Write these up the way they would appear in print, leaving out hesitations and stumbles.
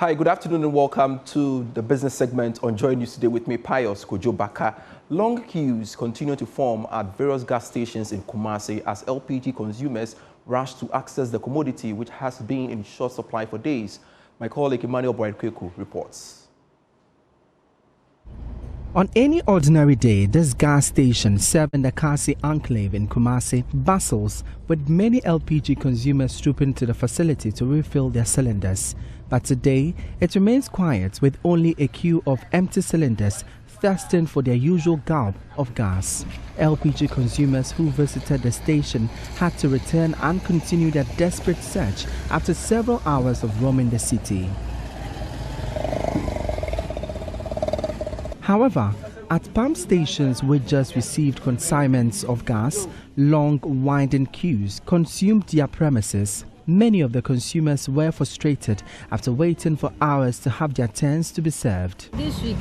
Hi, good afternoon and welcome to the business segment on Joy News today with me, Pius Kojo Baka. Long queues continue to form at various gas stations in Kumasi as LPG consumers rush to access the commodity which has been in short supply for days. My colleague Emmanuel Bright-Kweku reports. On any ordinary day, this gas station serving the Kasi enclave in Kumasi bustles with many LPG consumers trooping to the facility to refill their cylinders. But today, it remains quiet with only a queue of empty cylinders thirsting for their usual gulp of gas. LPG consumers who visited the station had to return and continue their desperate search after several hours of roaming the city. However, at pump stations which just received consignments of gas, long winding queues consumed their premises. Many of the consumers were frustrated after waiting for hours to have their turns to be served. This week,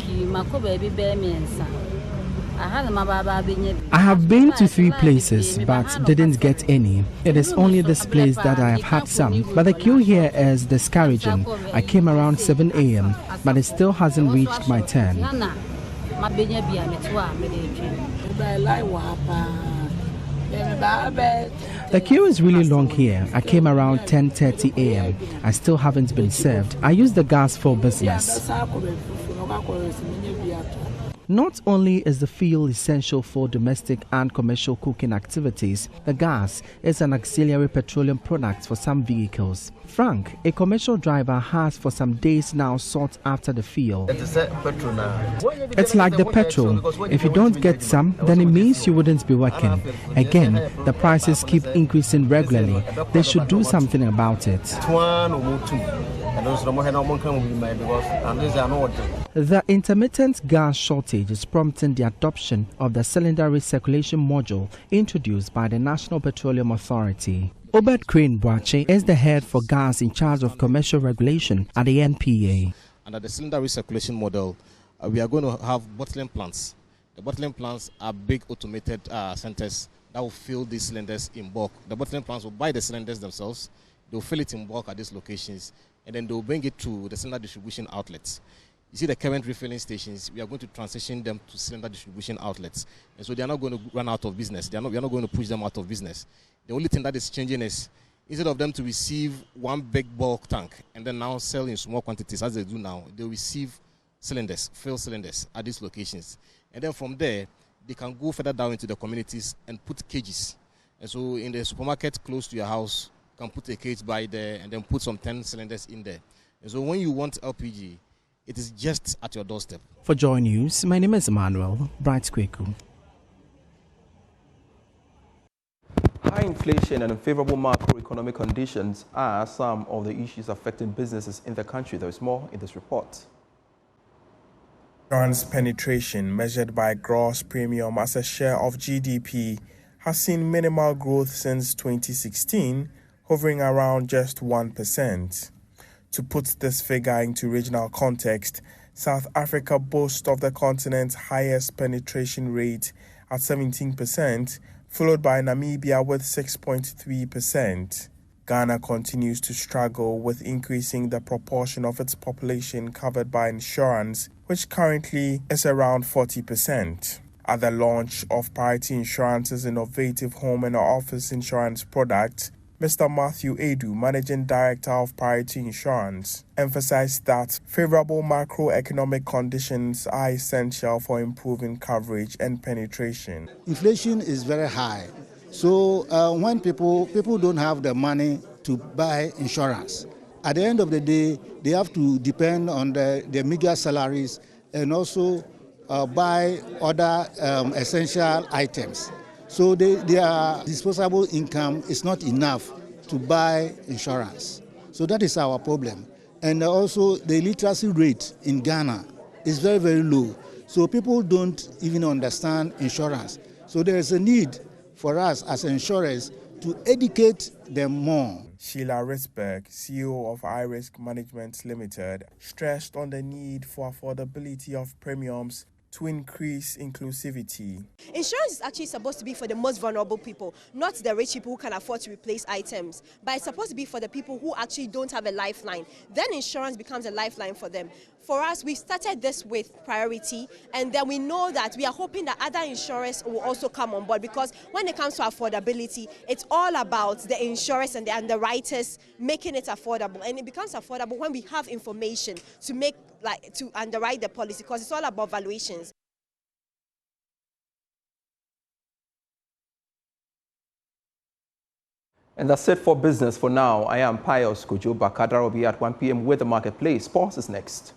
I have been to 3 places but didn't get any. It is only this place that I have had some, but the queue here is discouraging. I came around 7 a.m. but it still hasn't reached my turn. The queue is really long here. I came around 10:30 a.m. I still haven't been served. I use the gas for business. Not only is the fuel essential for domestic and commercial cooking activities, the gas is an auxiliary petroleum product for some vehicles. Frank, a commercial driver, has for some days now sought after the fuel. It's like the petrol. If you don't get some, then it means you wouldn't be working. Again, the prices keep increasing regularly. They should do something about it. The intermittent gas shortage is prompting the adoption of the cylinder recirculation module introduced by the National Petroleum Authority. Obed Crane Boache is the head for gas in charge of commercial regulation at the NPA. Under the cylinder recirculation model, we are going to have bottling plants. The bottling plants are big automated centers that will fill these cylinders in bulk. The bottling plants will buy the cylinders themselves, they will fill it in bulk at these locations, and then they will bring it to the cylinder distribution outlets. You see the current refilling stations, we are going to transition them to cylinder distribution outlets. And so they are not going to run out of business. We are not going to push them out of business. The only thing that is changing is, instead of them to receive one big bulk tank and then now sell in small quantities as they do now, they receive cylinders, filled cylinders at these locations. And then from there, they can go further down into the communities and put cages. And so in the supermarket close to your house, you can put a cage by there and then put some 10 cylinders in there. And so when you want LPG, it is just at your doorstep. For Joy News, my name is Emmanuel Bright-Kweku. High inflation and unfavorable macroeconomic conditions are some of the issues affecting businesses in the country. There is more in this report. Insurance penetration, measured by gross premium as a share of GDP, has seen minimal growth since 2016, hovering around just 1%. To put this figure into regional context, South Africa boasts of the continent's highest penetration rate at 17%, followed by Namibia with 6.3%. Ghana continues to struggle with increasing the proportion of its population covered by insurance, which currently is around 40%. At the launch of Priority Insurance's innovative home and office insurance product, Mr. Matthew Edu, Managing Director of Priority Insurance, emphasized that favorable macroeconomic conditions are essential for improving coverage and penetration. Inflation is very high, so when people don't have the money to buy insurance, at the end of the day, they have to depend on their meager salaries and also buy other essential items. So their disposable income is not enough to buy insurance. So that is our problem. And also the literacy rate in Ghana is very, very low. So people don't even understand insurance. So there is a need for us as insurers to educate them more. Sheila Ritzberg, CEO of iRisk Management Limited, stressed on the need for affordability of premiums to increase inclusivity. Insurance is actually supposed to be for the most vulnerable people, not the rich people who can afford to replace items, but it's supposed to be for the people who actually don't have a lifeline. Then insurance becomes a lifeline for them. For us, we started this with priority, and then we know that we are hoping that other insurers will also come on board, because when it comes to affordability, it's all about the insurers and the underwriters making it affordable, and it becomes affordable when we have information to underwrite the policy, because it's all about valuations. And that's it for business for now. I am Pius Kojo Bakadra. Will be at 1 p.m. with the marketplace. Sports is next.